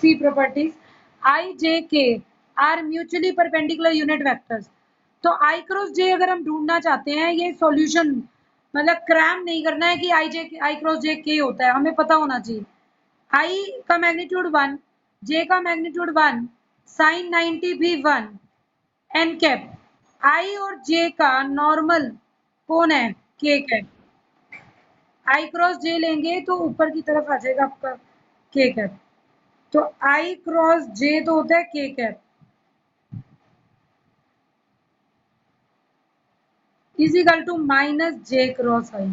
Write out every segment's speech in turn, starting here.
C properties, I J K are mutually perpendicular unit vectors. तो I cross जे अगर हम ढूंढना चाहते हैं, ये सॉल्यूशन मतलब क्रैम नहीं करना है कि आई क्रॉस जे के होता है, हमें पता होना चाहिए। आई का मैग्नीट्यूड 1, जे का मैग्नीट्यूड 1, साइन 90 भी 1, एन कैप। आई और जे का नॉर्मल कौन है? K cap. आई क्रॉस जे लेंगे तो ऊपर की तरफ आ जाएगा आपका के कैप। तो आई क्रॉस जे तो होता है K cap is equal to minus J cross I.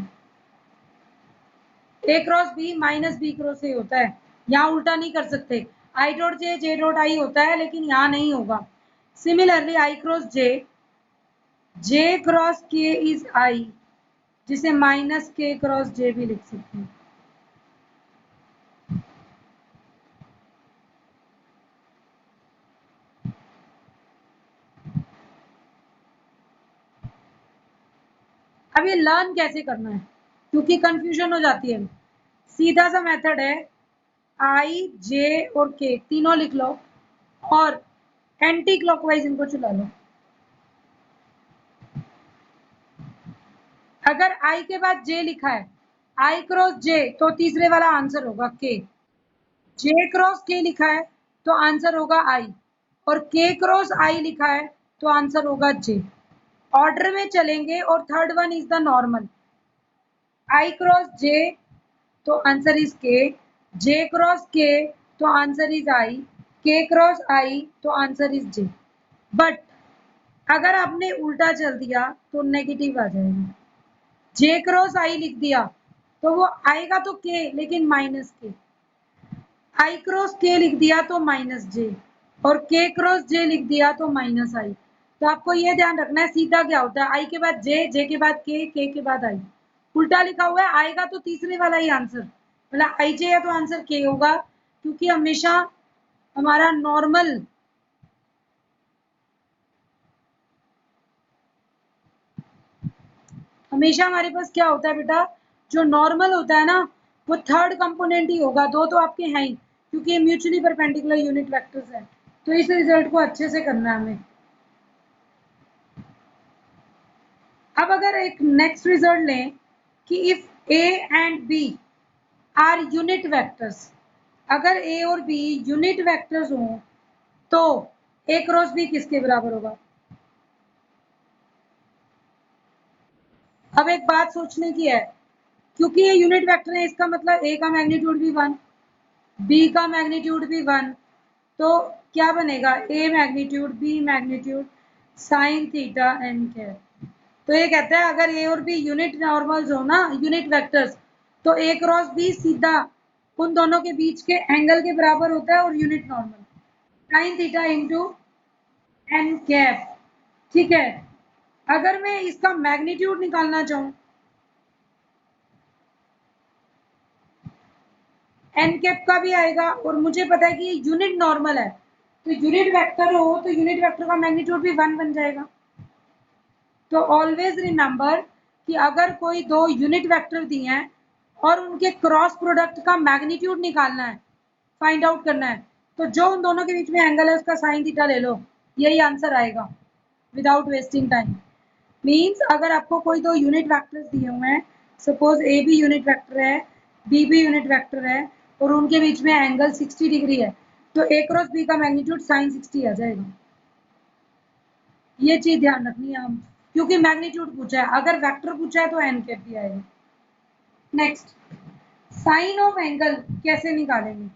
A cross B minus B cross A होता है, यहाँ उल्टा नहीं कर सकते। I dot J dot I होता है, लेकिन यहाँ नहीं होगा। Similarly I cross J cross के इज आई, जिसे माइनस के क्रॉस जे भी लिख सकते हैं। अब ये लर्न कैसे करना है, क्योंकि कंफ्यूजन हो जाती है। सीधा सा मेथड है, आई जे और के तीनों लिख लो और एंटी क्लॉकवाइज इनको चला लो। अगर आई के बाद जे लिखा है, आई क्रॉस जे, तो तीसरे वाला आंसर होगा के। जे क्रॉस के लिखा है तो आंसर होगा आई, और के क्रॉस आई लिखा है तो आंसर होगा जे। ऑर्डर में चलेंगे और third one is the normal. I cross J तो आंसर इज के, जे क्रॉस के तो आंसर इज आई, के क्रॉस आई तो आंसर इज जे। बट अगर आपने उल्टा चल दिया तो नेगेटिव आ जाएगा। जे क्रॉस आई लिख दिया तो वो आएगा तो के, लेकिन माइनस के। आई क्रॉस के लिख दिया तो माइनस जे, और के क्रॉस जे लिख दिया तो माइनस आई। तो आपको ये ध्यान रखना है सीधा क्या होता है, आई के बाद जे के बाद के बाद आई। उल्टा लिखा हुआ है, आएगा तो तीसरे वाला ही आंसर, मतलब आई जे है तो आंसर के होगा, क्योंकि हमेशा हमारा नॉर्मल हमेशा हमारे पास क्या होता है बेटा, जो नॉर्मल होता है ना, वो थर्ड कंपोनेंट ही होगा। दो तो आपके हैं ही, क्योंकि ये म्यूचुअली परपेंडिकुलर यूनिट वेक्टर्स है। तो इस रिजल्ट को अच्छे से करना है हमें। अब अगर एक नेक्स्ट रिजल्ट लें कि if A and B are unit vectors, अगर ए और बी यूनिट वेक्टर्स हों तो ए क्रॉस बी किसके बराबर होगा? अब एक बात सोचने की है, क्योंकि ये यूनिट वेक्टर है, इसका मतलब ए का मैग्नीट्यूड भी 1, बी का मैग्नीट्यूड भी 1। तो क्या बनेगा? A magnitude B magnitude sine theta N cap. तो ये कहता है अगर ए और बी यूनिट नॉर्मल्स हो ना, यूनिट वेक्टर्स, तो ए क्रॉस बी सीधा उन दोनों के बीच के एंगल के बराबर होता है, और unit normal sine theta into N cap. ठीक है, अगर मैं इसका मैग्नीट्यूड निकालना चाहूं, एन कैप का भी आएगा, और मुझे पता है कि ये यूनिट नॉर्मल है, तो यूनिट वेक्टर हो तो यूनिट वेक्टर का मैग्नीट्यूड भी 1 बन जाएगा। तो ऑलवेज रिमेंबर कि अगर कोई दो यूनिट वेक्टर दिए हैं और उनके क्रॉस प्रोडक्ट का मैग्नीट्यूड निकालना है, फाइंड आउट करना है, तो जो उन दोनों के बीच में एंगल है उसका साइन थीटा ले लो, यही आंसर आएगा विदाउट वेस्टिंग टाइम। मीन्स अगर आपको कोई दो यूनिट वेक्टर्स दिए हुए हैं, सपोज ए भी यूनिट वेक्टर है, बी भी यूनिट वेक्टर है, और उनके बीच में एंगल 60 डिग्री है, तो ए क्रॉस बी का मैग्नीट्यूड साइन 60 आ जाएगा। ये चीज ध्यान रखनी है हम, क्योंकि मैग्नीट्यूड पूछा है, अगर वेक्टर पूछा है तो एन कैप भी आएगा। नेक्स्ट, साइन ऑफ एंगल कैसे निकालेंगे?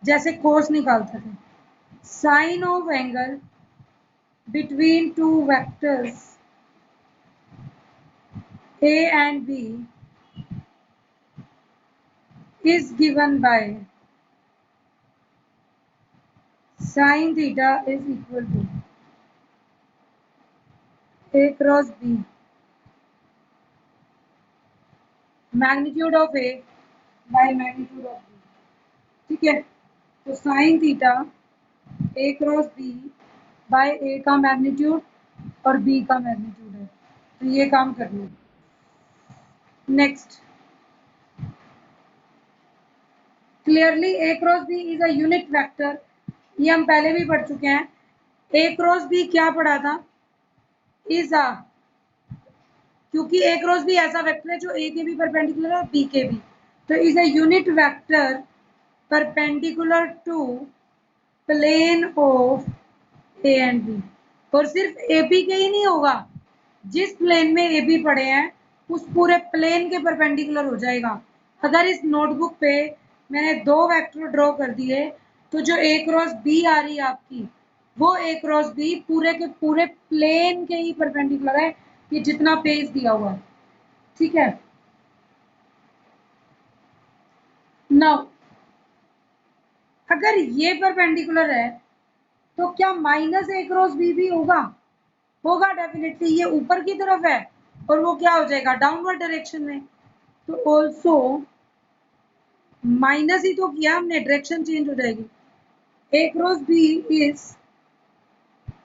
जैसे कोस निकालते थे। Sine of angle between two vectors A and B is given by sin theta is equal to A cross B magnitude of A by magnitude of B। ठीक है, तो sine theta A cross B by A का magnitude और B का magnitude है, तो ये काम कर लो। Next, clearly A cross B is a unit vector, ये हम पहले भी पढ़ चुके हैं। ए क्रॉस बी क्या पढ़ा था? इज अ, क्योंकि ए क्रॉस बी ऐसा वेक्टर है जो ए के भी परपेंडिकुलर है और बी के भी, तो is a unit vector perpendicular to plane of A and B. और सिर्फ ए बी के ही नहीं होगा, जिस प्लेन में ए बी पड़े हैं उस पूरे प्लेन के परपेंडिकुलर हो जाएगा। अगर इस नोटबुक पे मैंने दो वेक्टर ड्रॉ कर दिए तो जो ए क्रॉस बी आ रही है आपकी, वो ए क्रॉस बी पूरे के पूरे प्लेन के ही परपेंडिकुलर है, ये जितना पेज दिया हुआ है। ठीक है, नाउ अगर ये परपेंडिकुलर है तो क्या माइनस ए क्रॉस बी भी होगा? होगा डेफिनेटली, ये ऊपर की तरफ है और वो क्या हो जाएगा? डाउनवर्ड डायरेक्शन में। तो ऑल्सो माइनस ही तो किया हमने, डायरेक्शन चेंज हो जाएगी। A cross B is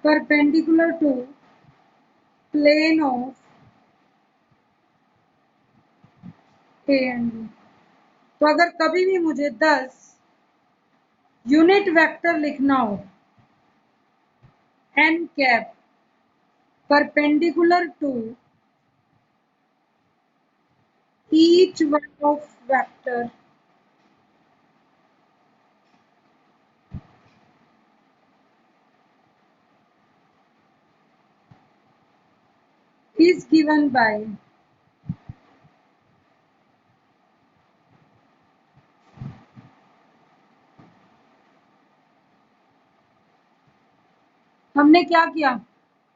perpendicular to plane of A and B. तो अगर कभी भी मुझे 10 यूनिट वेक्टर लिखना हो N cap perpendicular to each one of vector is given by हमने क्या किया?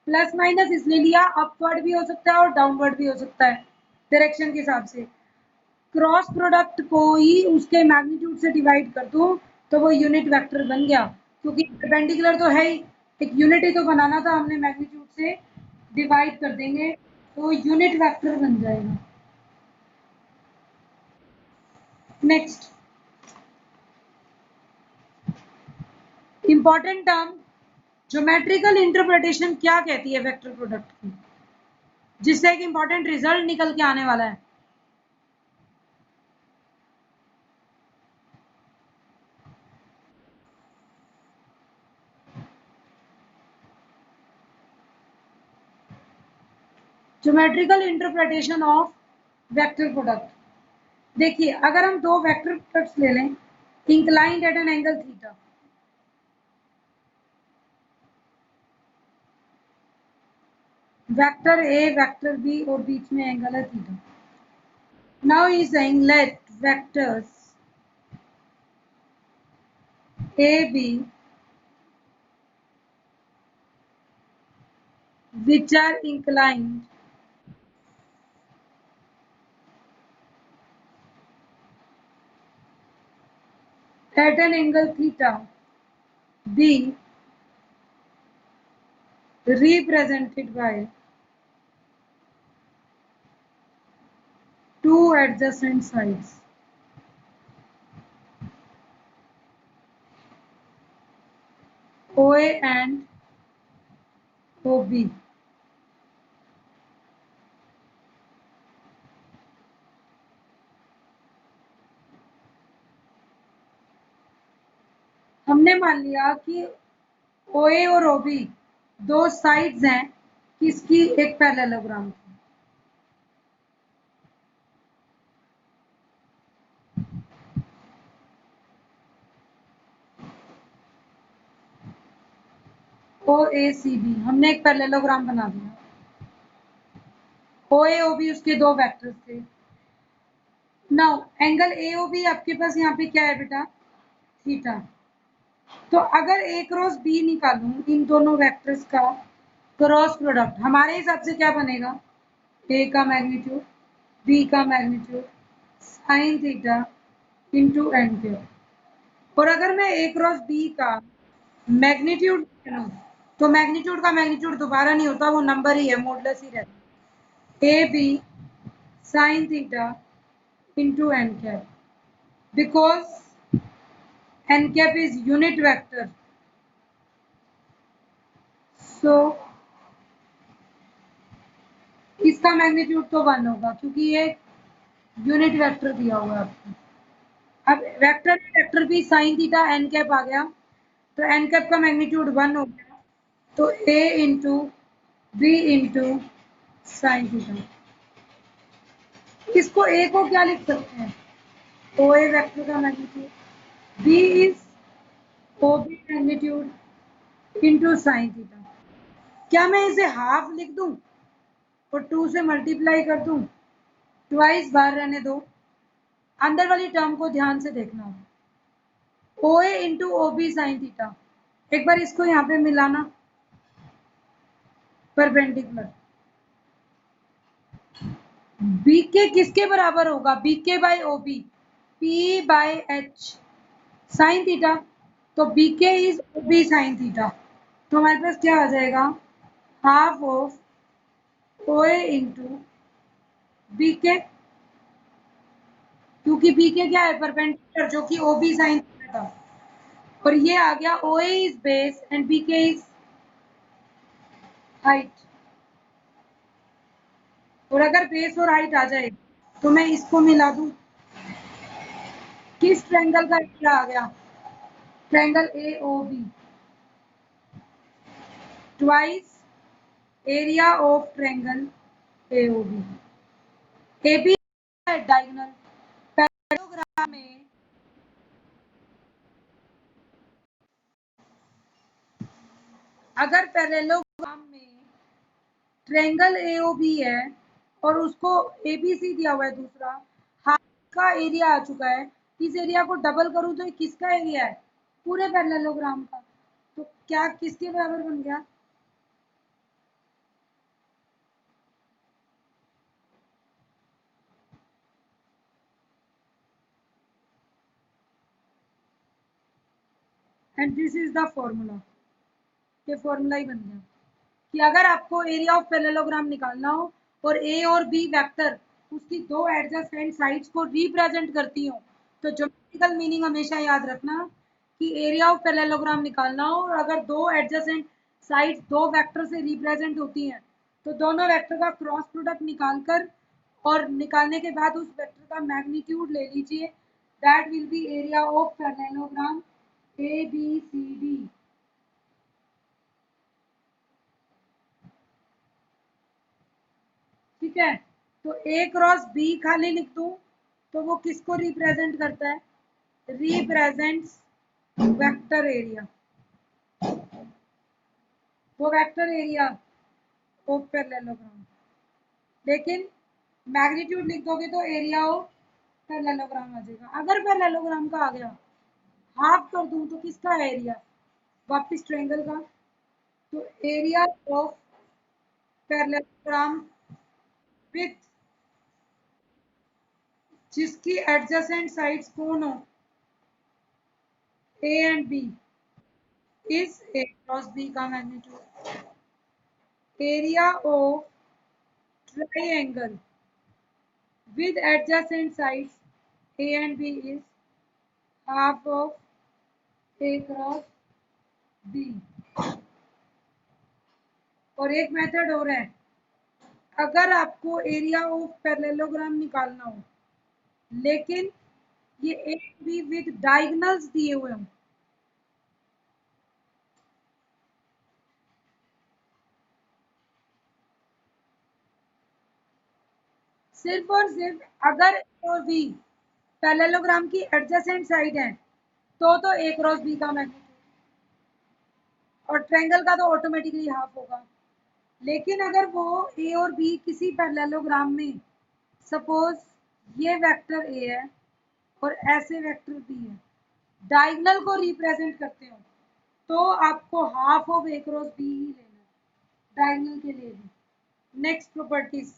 प्लस माइनस इसलिए लिया, अपवर्ड भी हो सकता है और डाउनवर्ड भी हो सकता है डायरेक्शन के हिसाब से। क्रॉस प्रोडक्ट को ही उसके मैग्नीट्यूड से डिवाइड कर दूं तो वो यूनिट वेक्टर बन गया, क्योंकि परपेंडिकुलर तो है ही, एक यूनिट ही तो बनाना था हमने, मैग्नीट्यूड से डिवाइड कर देंगे तो यूनिट वेक्टर बन जाएगा। Next important term, geometrical interpretation क्या कहती है वेक्टर प्रोडक्ट की, जिससे एक इंपॉर्टेंट रिजल्ट निकल के आने वाला है। Geometrical interpretation of vector product. देखिए अगर हम दो वेक्टर प्रोडक्ट्स ले लें inclined at an angle theta, vector A vector B और बीच में एंगल है थीटा। Now he is saying let vectors A B which are inclined at an angle theta be represented by two adjacent sides OA and OB। हमने मान लिया कि OA और OB दो साइड्स हैं किसकी, एक पैरेललोग्राम की। OACB हमने एक पैरेललोग्राम बना दिया, OA OB उसके दो वेक्टर्स थे। नाउ एंगल AOB आपके पास यहाँ पे क्या है बेटा? थीटा। तो अगर ए क्रॉस बी निकालूं इन दोनों वेक्टर्स का क्रॉस प्रोडक्ट, हमारे हिसाब से क्या बनेगा? ए का मैग्नीट्यूड बी का magnitude sine theta into N cube. और अगर मैं ए क्रॉस बी का मैग्नीट्यूड लूं तो मैग्नीट्यूड का मैग्नीट्यूड दोबारा नहीं होता, वो नंबर ही है, मॉडुलस ही रहता है। A B sine theta into N cap, because N cap is unit vector, so इसका मैग्नीट्यूड तो 1 होगा क्योंकि ये यूनिट वेक्टर दिया हुआ है आपको। अब वेक्टर भी साइन थीटा एन कैप आ गया, तो एन कैप का मैग्नीट्यूड 1 हो गया, तो A into B into sine theta. इसको ए को क्या लिख सकते हैं, ओ ए वेक्टर का magnitude, B is O B magnitude into sine theta. क्या मैं इसे हाफ लिख दूं और 2 से मल्टीप्लाई कर दूं, ट्वाइस बाहर रहने दो, अंदर वाली टर्म को ध्यान से देखना, O A into O B sine theta. एक बार इसको यहाँ पे मिलाना, परपेंडिकुलर, बीके किसके बराबर होगा, BK by O B, P by H sine theta, तो BK is O B sine theta. तो हमारे पास क्या आ जाएगा, half of O A into BK, क्योंकि बीके क्या है, परपेंडिकुलर, जो कि ओ बी साइन थीटा था, और ये आ गया O A is base and BK is height. और अगर बेस और हाइट आ जाए तो मैं इसको मिला दूं, किस ट्रायंगल का एरिया आ गया, triangle A O B, twice area of triangle A O B. A B diagonal, parallelogram में अगर पैरेललोग्राम में ट्रायंगल ए ओ बी है और उसको ए बी सी दिया हुआ है, दूसरा हाफ का एरिया आ चुका है, इस एरिया को डबल करूं तो ये किसका एरिया है, पूरे पैरेललोग्राम का, तो क्या किसके बराबर बन गया, and this is the formula, ये फॉर्मूला ही बन गया कि अगर आपको एरिया ऑफ पैरेललोग्राम निकालना हो और ए और बी वेक्टर उसकी दो एडजेसेंट साइड्स को रिप्रेजेंट करती हो, तो ज्योमेट्रिकल मीनिंग हमेशा याद रखना कि एरिया ऑफ पैरेललोग्राम निकालना हो और अगर दो एडजेसेंट साइड्स दो वेक्टर से रिप्रेजेंट होती हैं, तो दोनों वेक्टर का क्रॉस प्रोडक्ट निकालकर और निकालने के बाद उस वेक्टर का मैग्नीट्यूड ले लीजिए, that will be area of parallelogram A B C D. ठीक है, तो ए क्रॉस बी खाली लिख दूं तो वो किसको रिप्रेजेंट करता है, रिप्रेजेंट्स वेक्टर एरिया, वो वेक्टर एरिया ऑफ पैरेललोग्राम, लेकिन मैग्नीट्यूड लिख दोगे तो एरिया ऑफ पैरेललोग्राम आ जाएगा। अगर पैरेललोग्राम का आ गया, हाफ कर दूं तो किसका है एरिया, वापिस ट्रायंगल का, तो एरिया ऑफ पैरेललोग्राम विथ जिसकी एडजेसेंट साइड्स कौन हो, A and B, is A cross B का magnitude, area of triangle with adjacent sides A and B is half of A cross B। और एक method और है, अगर आपको एरिया ऑफ पैरेललोग्राम निकालना हो लेकिन ये ए बी विद डायगोनल्स दिए हुए हों, सिर्फ और सिर्फ अगर ए और बी पैरेललोग्राम की एडजेसेंट साइड है तो ए क्रॉस बी का मैग्नीट्यूड, और ट्रायंगल का तो ऑटोमेटिकली हाफ होगा। लेकिन अगर वो ए और बी किसी पैरेललोग्राम में, सपोज ये वेक्टर ए है और ऐसे वेक्टर बी है, डायगोनल को रिप्रेजेंट करते हो, तो आपको half of A cross B ही लेना है डायगोनल के लिए भी। Next properties,